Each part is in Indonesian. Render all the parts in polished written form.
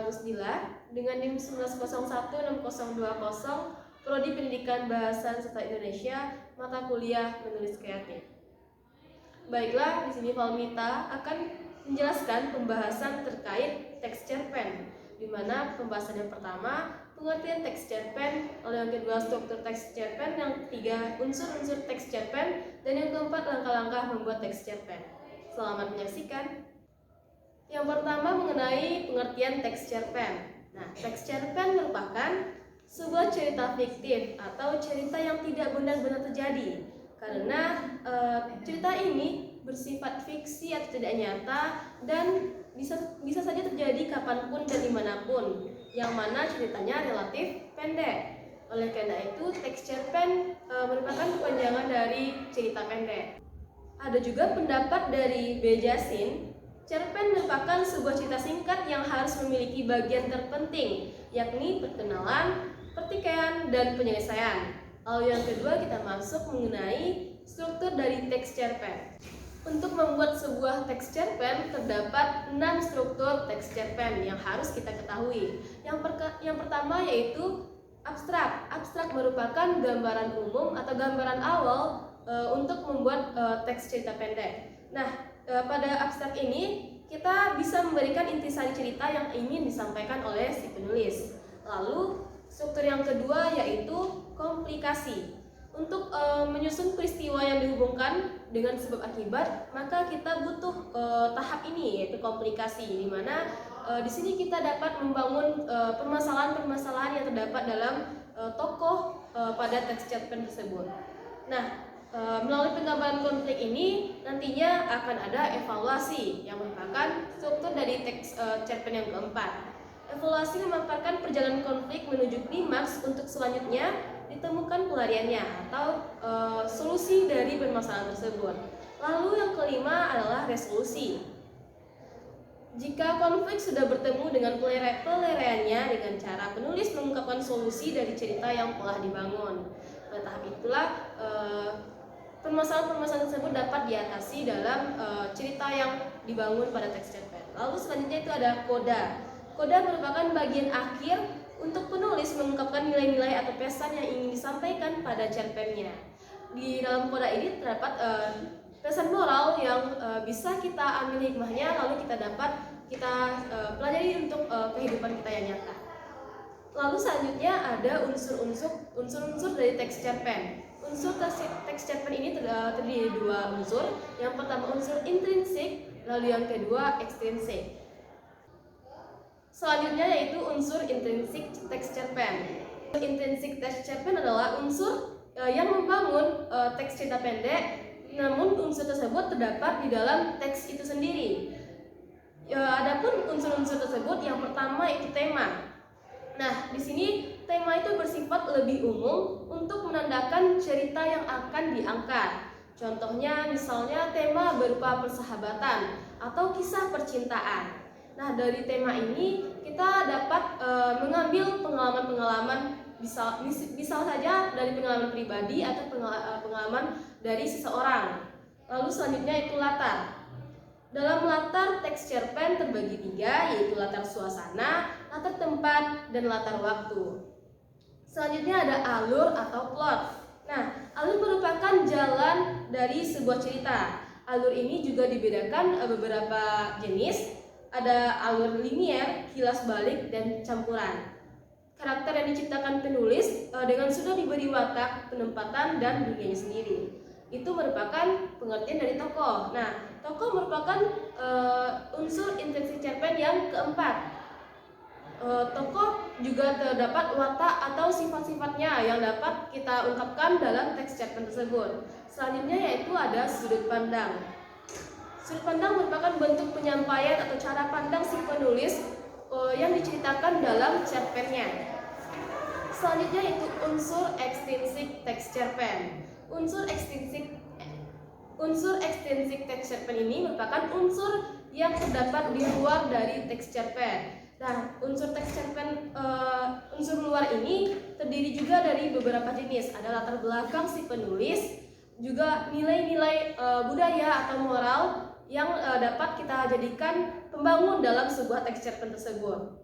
Musdila dengan NIM 19016020, Prodi Pendidikan Bahasa Sastra Indonesia, mata kuliah menulis kreatif. Baiklah, di sini Valmita akan menjelaskan pembahasan terkait teks cerpen, di mana pembahasan yang pertama pengertian teks cerpen, lalu yang kedua struktur teks cerpen, yang ketiga unsur-unsur teks cerpen, dan yang keempat langkah-langkah membuat teks cerpen. Selamat menyaksikan. Yang pertama mengenai pengertian teks cerpen. Nah, teks cerpen merupakan sebuah cerita fiktif atau cerita yang tidak benar-benar terjadi, karena cerita ini bersifat fiksi atau tidak nyata dan bisa saja terjadi kapanpun dan dimanapun, yang mana ceritanya relatif pendek. Oleh karena itu, teks cerpen merupakan kepanjangan dari cerita pendek. Ada juga pendapat dari B. Jasin, cerpen merupakan sebuah cerita singkat yang harus memiliki bagian terpenting, yakni perkenalan, pertikaian, dan penyelesaian. Lalu yang kedua kita masuk mengenai struktur dari teks cerpen. Untuk membuat sebuah teks cerpen terdapat 6 struktur teks cerpen yang harus kita ketahui. Yang pertama yaitu abstrak. Abstrak merupakan gambaran umum atau gambaran awal untuk membuat teks cerita pendek. Nah, pada abstrak ini kita bisa memberikan intisari cerita yang ingin disampaikan oleh si penulis. Lalu struktur yang kedua yaitu komplikasi. Untuk menyusun peristiwa yang dihubungkan dengan sebab akibat, maka kita butuh tahap ini yaitu komplikasi, di mana di sini kita dapat membangun permasalahan-permasalahan yang terdapat dalam tokoh pada teks cerpen tersebut. Nah, melalui penggambaran konflik ini nantinya akan ada evaluasi yang merupakan struktur dari teks cerpen yang keempat. Evaluasi memaparkan perjalanan konflik menuju klimaks untuk selanjutnya ditemukan pelariannya atau solusi dari permasalahan tersebut. Lalu yang kelima adalah resolusi. Jika konflik sudah bertemu dengan pelariannya dengan cara penulis mengungkapkan solusi dari cerita yang telah dibangun. Pada tahap itulah permasalahan-permasalahan tersebut dapat diatasi dalam cerita yang dibangun pada teks cerpen. Lalu selanjutnya itu ada koda. Koda merupakan bagian akhir untuk penulis mengungkapkan nilai-nilai atau pesan yang ingin disampaikan pada cerpennya. Di dalam koda ini terdapat pesan moral yang bisa kita ambil hikmahnya, lalu kita pelajari untuk kehidupan kita yang nyata. Lalu selanjutnya ada unsur-unsur dari teks cerpen. Unsur teks cerpen ini terdiri dari 2 unsur. Yang pertama unsur intrinsik, lalu yang kedua ekstrinsik. Selanjutnya yaitu unsur intrinsik teks cerpen. Intrinsik teks cerpen adalah unsur yang membangun teks cerita pendek, namun unsur tersebut terdapat di dalam teks itu sendiri. Adapun unsur-unsur tersebut, yang pertama itu tema. Nah, di sini tema itu bersifat lebih umum untuk menandakan cerita yang akan diangkat. Contohnya misalnya tema berupa persahabatan atau kisah percintaan. Nah, dari tema ini kita dapat mengambil pengalaman-pengalaman, bisa saja dari pengalaman pribadi atau pengalaman dari seseorang. Lalu selanjutnya itu latar. Dalam latar, teks cerpen terbagi 3, yaitu latar suasana, latar tempat, dan latar waktu. Selanjutnya ada alur atau plot. Nah, alur merupakan jalan dari sebuah cerita. Alur ini juga dibedakan beberapa jenis. Ada alur linier, kilas balik, dan campuran. Karakter yang diciptakan penulis dengan sudah diberi watak, penempatan, dan dunianya sendiri. Itu merupakan pengertian dari tokoh. Nah, tokoh merupakan unsur intrinsik cerpen yang keempat. Tokoh juga terdapat watak atau sifat-sifatnya yang dapat kita ungkapkan dalam teks cerpen tersebut. Selanjutnya yaitu ada sudut pandang. Sudut pandang merupakan bentuk penyampaian atau cara pandang si penulis yang diceritakan dalam cerpennya. Selanjutnya itu unsur ekstrinsik teks cerpen. Unsur ekstrinsik teks cerpen ini merupakan unsur yang terdapat di luar dari teks cerpen. Nah, unsur teks cerpen unsur luar ini terdiri juga dari beberapa jenis. Ada latar belakang si penulis, juga nilai-nilai budaya atau moral yang dapat kita jadikan pembangun dalam sebuah teks cerpen tersebut.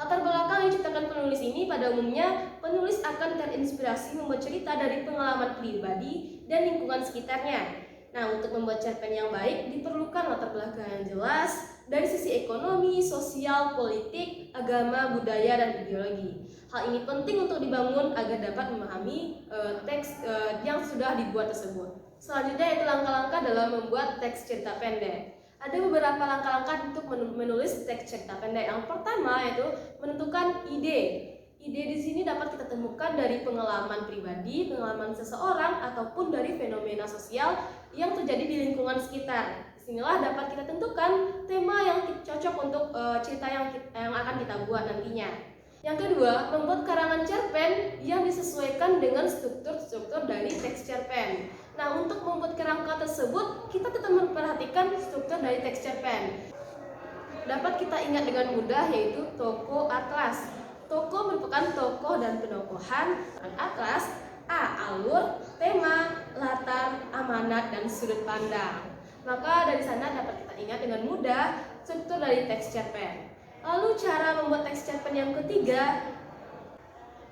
Latar belakang yang diciptakan penulis ini pada umumnya penulis akan terinspirasi membuat cerita dari pengalaman pribadi dan lingkungan sekitarnya. Nah, untuk membuat cerpen yang baik diperlukan latar belakang yang jelas dari sisi ekonomi, sosial, politik, agama, budaya, dan ideologi. Hal ini penting untuk dibangun agar dapat memahami teks yang sudah dibuat tersebut. Selanjutnya itu langkah-langkah dalam membuat teks cerita pendek. Ada beberapa langkah-langkah untuk menulis teks cerita pendek. Yang pertama yaitu menentukan ide. Ide di sini dapat kita temukan dari pengalaman pribadi, pengalaman seseorang, ataupun dari fenomena sosial yang terjadi di lingkungan sekitar. Disinilah dapat kita tentukan tema yang cocok untuk cerita yang akan kita buat nantinya. Yang kedua, membuat karangan cerpen yang disesuaikan dengan struktur-struktur dari teks cerpen. Nah, untuk membuat kerangka tersebut, kita tetap memperhatikan struktur dari teks cerpen. Dapat kita ingat dengan mudah yaitu tokoh atlas. Tokoh merupakan tokoh dan penokohan. Atlas, alur, tema, latar, amanat, dan sudut pandang. Maka dari sana dapat kita ingat dengan mudah struktur dari teks cerpen. Lalu cara membuat teks cerpen yang ketiga,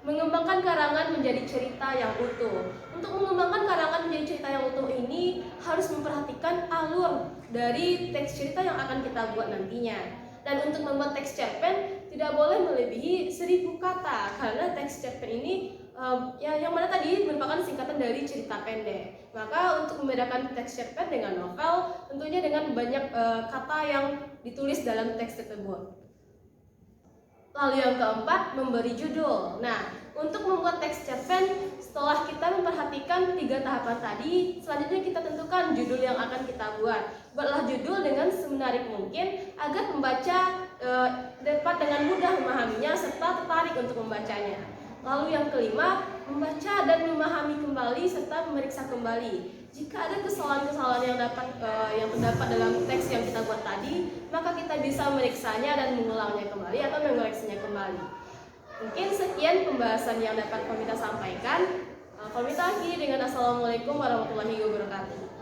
mengembangkan karangan menjadi cerita yang utuh. Untuk mengembangkan karangan menjadi cerita yang utuh ini harus memperhatikan alur dari teks cerita yang akan kita buat nantinya. Dan untuk membuat teks cerpen tidak boleh melebihi 1000 kata karena teks cerpen ini yang mana tadi merupakan singkatan dari cerita pendek. Maka untuk membedakan teks cerpen dengan novel tentunya dengan banyak kata yang ditulis dalam teks tersebut. Lalu yang keempat, memberi judul. Nah, untuk membuat teks cerpen, setelah kita memperhatikan 3 tahapan tadi, selanjutnya kita tentukan judul yang akan kita buat. Buatlah judul dengan semenarik mungkin agar pembaca dapat dengan mudah memahaminya serta tertarik untuk membacanya. Lalu yang kelima, membaca dan memahami kembali serta memeriksa kembali. Jika ada kesalahan-kesalahan yang terdapat dalam teks yang kita buat tadi, maka kita bisa memeriksanya dan mengulangnya kembali atau mengoreksinya kembali. Mungkin sekian pembahasan yang dapat Komita sampaikan. Komita akhiri dengan Assalamualaikum warahmatullahi wabarakatuh.